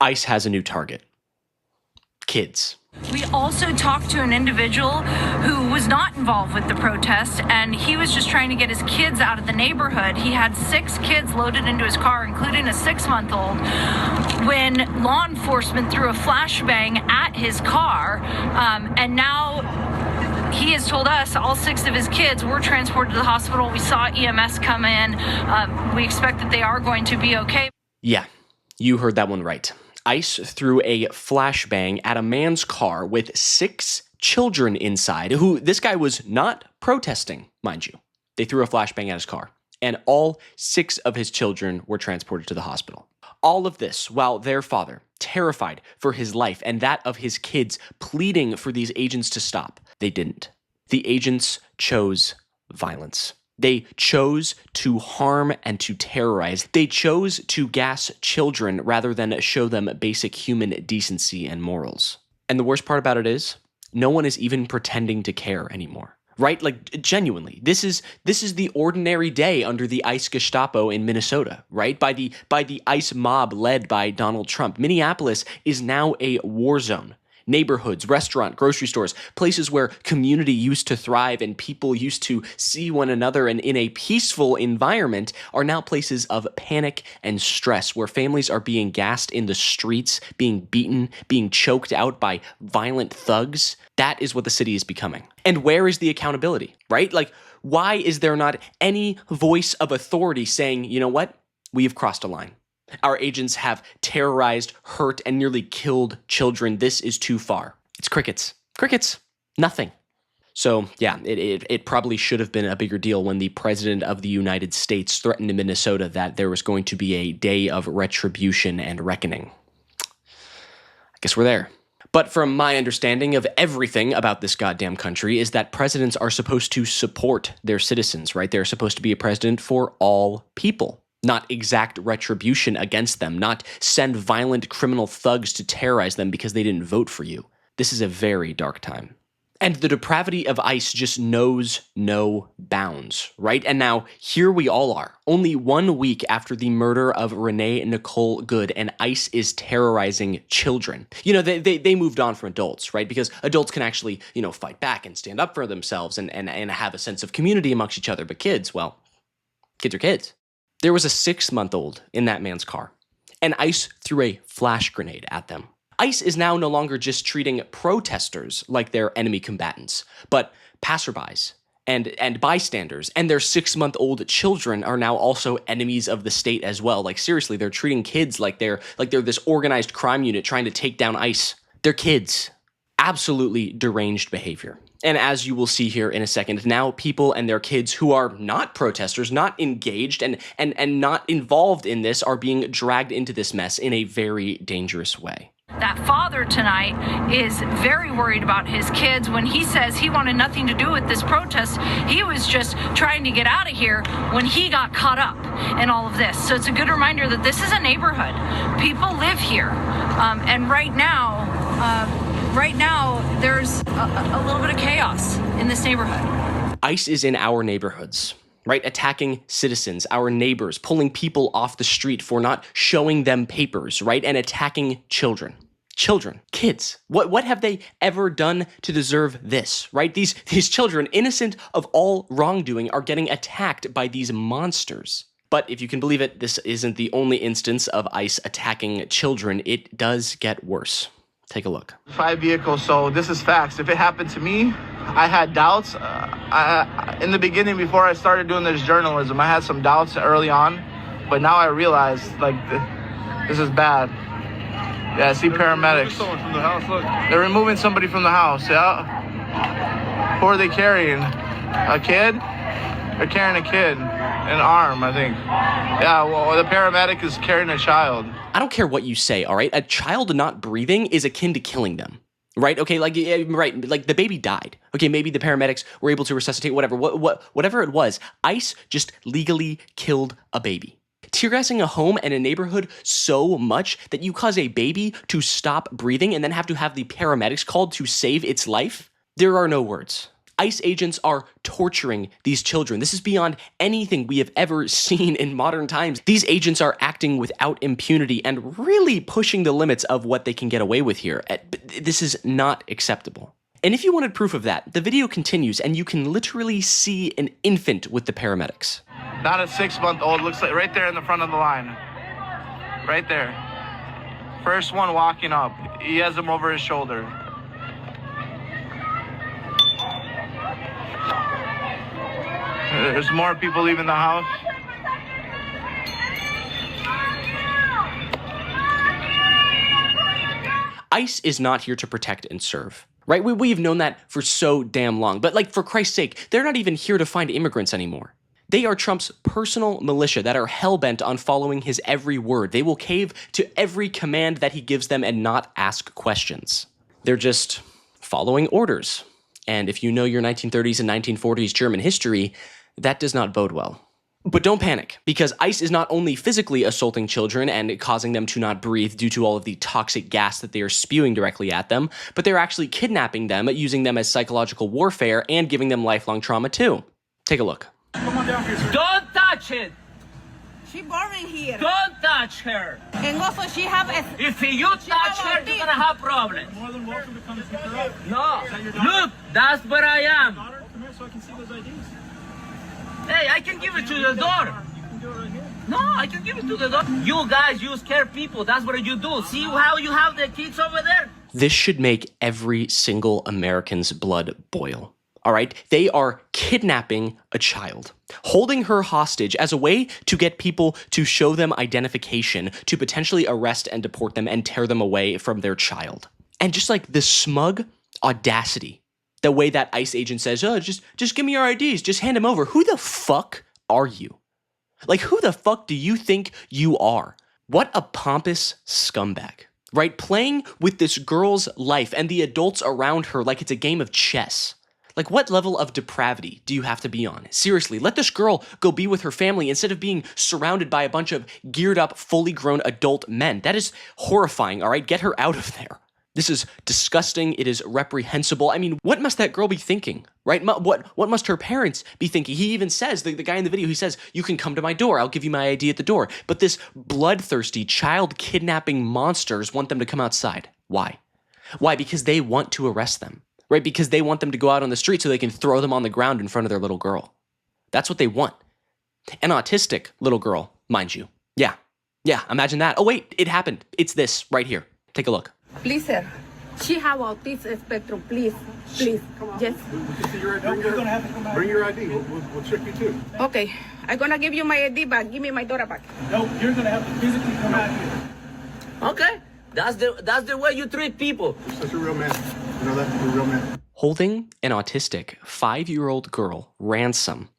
ICE has a new target. Kids. We also talked to an individual who was not involved with the protest, and he was just trying to get his kids out of the neighborhood. He had 6 kids loaded into his car, including a 6-month-old, when law enforcement threw a flashbang at his car, and now he has told us all 6 of his kids were transported to the hospital. We saw EMS come in. We expect that they are going to be okay. Yeah, you heard that one right. ICE threw a flashbang at a man's car with 6 children inside, who this guy was not protesting, mind you. They threw a flashbang at his car, and all 6 of his children were transported to the hospital. All of this while their father, terrified for his life and that of his kids, pleading for these agents to stop. They didn't. The agents chose violence. They chose to harm and to terrorize. They chose to gas children rather than show them basic human decency and morals. And the worst part about it is, no one is even pretending to care anymore, right? Like, genuinely, this is the ordinary day under the ICE Gestapo in Minnesota, right? By the ICE mob led by Donald Trump. Minneapolis is now a war zone. Neighborhoods, restaurant, grocery stores, places where community used to thrive and people used to see one another and in a peaceful environment are now places of panic and stress where families are being gassed in the streets, being beaten, being choked out by violent thugs. That is what the city is becoming. And where is the accountability, right? Like, why is there not any voice of authority saying, you know what? We have crossed a line. Our agents have terrorized, hurt, and nearly killed children. This is too far. It's crickets. Crickets. Nothing. So, yeah, it probably should have been a bigger deal when the president of the United States threatened in Minnesota that there was going to be a day of retribution and reckoning. I guess we're there. But from my understanding of everything about this goddamn country is that presidents are supposed to support their citizens, right? They're supposed to be a president for all people. Not exact retribution against them, not send violent criminal thugs to terrorize them because they didn't vote for you. This is a very dark time. And the depravity of ICE just knows no bounds, right? And now here we all are, only 1 week after the murder of Renee Nicole Good, and ICE is terrorizing children. You know, they moved on from adults, right? Because adults can actually, you know, fight back and stand up for themselves and have a sense of community amongst each other. But kids, well, kids are kids. There was a 6-month-old in that man's car, and ICE threw a flash grenade at them. ICE is now no longer just treating protesters like they're enemy combatants, but passerbys and bystanders, and their 6-month-old children are now also enemies of the state as well. Like, seriously, they're treating kids like they're this organized crime unit trying to take down ICE. They're kids. Absolutely deranged behavior. And as you will see here in a second, now people and their kids who are not protesters, not engaged and not involved in this are being dragged into this mess in a very dangerous way. That father tonight is very worried about his kids. When he says he wanted nothing to do with this protest, he was just trying to get out of here when he got caught up in all of this. So it's a good reminder that this is a neighborhood. People live here. And right now, there's a little bit of chaos in this neighborhood. ICE is in our neighborhoods, right? Attacking citizens, our neighbors, pulling people off the street for not showing them papers, right? And attacking children. Children, kids. What have they ever done to deserve this, right? These children, innocent of all wrongdoing, are getting attacked by these monsters. But if you can believe it, this isn't the only instance of ICE attacking children. It does get worse. Take a look. 5 vehicles, so this is facts. If it happened to me, I had doubts. In the beginning, before I started doing this journalism, I had some doubts early on, but now I realize, like, this is bad. Yeah, I see paramedics. Someone from the house, look. They're removing somebody from the house, yeah? Who are they carrying? A kid? They're carrying a kid. An arm, I think. Yeah, well, the paramedic is carrying a child. I don't care what you say, all right? A child not breathing is akin to killing them, right? Okay, like, yeah, right, like the baby died. Okay, maybe the paramedics were able to resuscitate, whatever it was. ICE just legally killed a baby. Tear gassing a home and a neighborhood so much that you cause a baby to stop breathing and then have to have the paramedics called to save its life? There are no words. ICE agents are torturing these children. This is beyond anything we have ever seen in modern times. These agents are acting without impunity and really pushing the limits of what they can get away with here. This is not acceptable. And if you wanted proof of that, the video continues and you can literally see an infant with the paramedics. Not a 6-month-old, looks like right there in the front of the line. Right there. First one walking up. He has him over his shoulder. There's more people leaving the house. ICE is not here to protect and serve, right? We've known that for so damn long. But like, for Christ's sake, they're not even here to find immigrants anymore. They are Trump's personal militia that are hell-bent on following his every word. They will cave to every command that he gives them and not ask questions. They're just following orders. And if you know your 1930s and 1940s German history, that does not bode well. But don't panic, because ICE is not only physically assaulting children and causing them to not breathe due to all of the toxic gas that they are spewing directly at them, but they're actually kidnapping them, using them as psychological warfare, and giving them lifelong trauma too. Take a look. Come on down here, sir. Don't touch it! She born here. Don't touch her! And also she have a... If you touch her, you're gonna have problems. More than welcome to come and pick her up. No. Is that your daughter? Look, that's where I am. Daughter, come here so I can see those IDs. Hey, I can give it to the door. You can do it right here. No, I can give it to the door. You guys, you scare people. That's what you do. See how you have the kids over there? This should make every single American's blood boil. All right? They are kidnapping a child, holding her hostage as a way to get people to show them identification, to potentially arrest and deport them and tear them away from their child. And just like the smug audacity, the way that ICE agent says, oh, just give me your IDs, just hand them over. Who the fuck are you? Like, who the fuck do you think you are? What a pompous scumbag, right? Playing with this girl's life and the adults around her like it's a game of chess. Like, what level of depravity do you have to be on? Seriously, let this girl go be with her family instead of being surrounded by a bunch of geared up, fully grown adult men. That is horrifying, all right? Get her out of there. This is disgusting. It is reprehensible. I mean, what must that girl be thinking, right? What must her parents be thinking? He even says, the guy in the video, he says, you can come to my door. I'll give you my ID at the door. But this bloodthirsty, child kidnapping monsters want them to come outside. Why? Why? Because they want to arrest them, right? Because they want them to go out on the street so they can throw them on the ground in front of their little girl. That's what they want. An autistic little girl, mind you. Yeah, imagine that. Oh, wait, it happened. It's this right here. Take a look. Please, sir. She have autism spectrum. Please. Yes. We can see your ID. No, you're gonna have to come back. Bring your ID. We'll check you too. Okay. I'm gonna give you my ID back. Give me my daughter back. No, you're gonna have to physically come out here. Okay. That's the way you treat people. You're such a real man. You know that? You're a real man. Holding an autistic 5-year-old girl ransom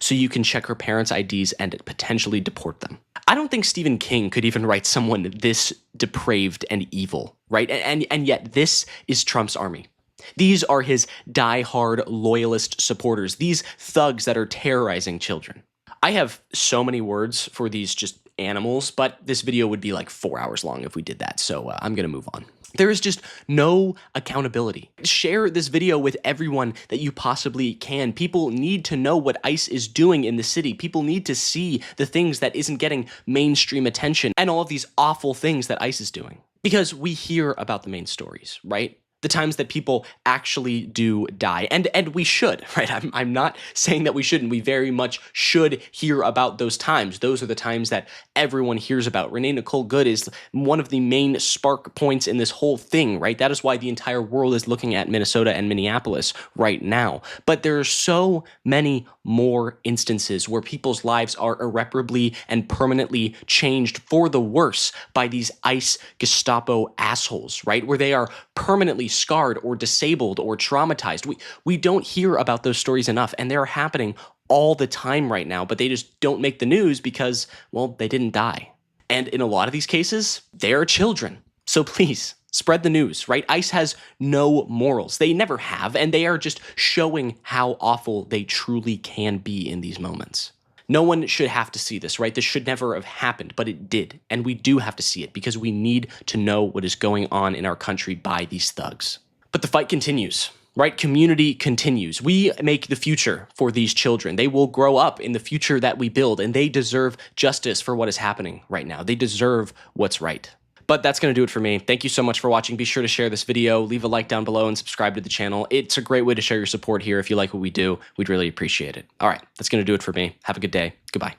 so you can check her parents' IDs and potentially deport them. I don't think Stephen King could even write someone this depraved and evil, right? And yet this is Trump's army. These are his die-hard loyalist supporters, these thugs that are terrorizing children. I have so many words for these just animals, but this video would be like 4 hours long if we did that, so I'm gonna move on. There is just no accountability. Share this video with everyone that you possibly can. People need to know what ICE is doing in the city. People need to see the things that isn't getting mainstream attention and all of these awful things that ICE is doing. Because we hear about the main stories, right? The times that people actually do die. And we should, right? I'm not saying that we shouldn't. We very much should hear about those times. Those are the times that everyone hears about. Renee Nicole Good is one of the main spark points in this whole thing, right? That is why the entire world is looking at Minnesota and Minneapolis right now. But there are so many more instances where people's lives are irreparably and permanently changed for the worse by these ICE Gestapo assholes, right? Where they are permanently scarred or disabled or traumatized. We don't hear about those stories enough, and they're happening all the time right now, but they just don't make the news because, well, they didn't die. And in a lot of these cases, they're children. So please, spread the news, right? ICE has no morals. They never have, and they are just showing how awful they truly can be in these moments. No one should have to see this, right? This should never have happened, but it did. And we do have to see it because we need to know what is going on in our country by these thugs. But the fight continues. right? Community continues. We make the future for these children. They will grow up in the future that we build, and they deserve justice for what is happening right now. They deserve what's right. But that's going to do it for me. Thank you so much for watching. Be sure to share this video, leave a like down below, and subscribe to the channel. It's a great way to show your support here. If you like what we do, we'd really appreciate it. All right, that's going to do it for me. Have a good day. Goodbye.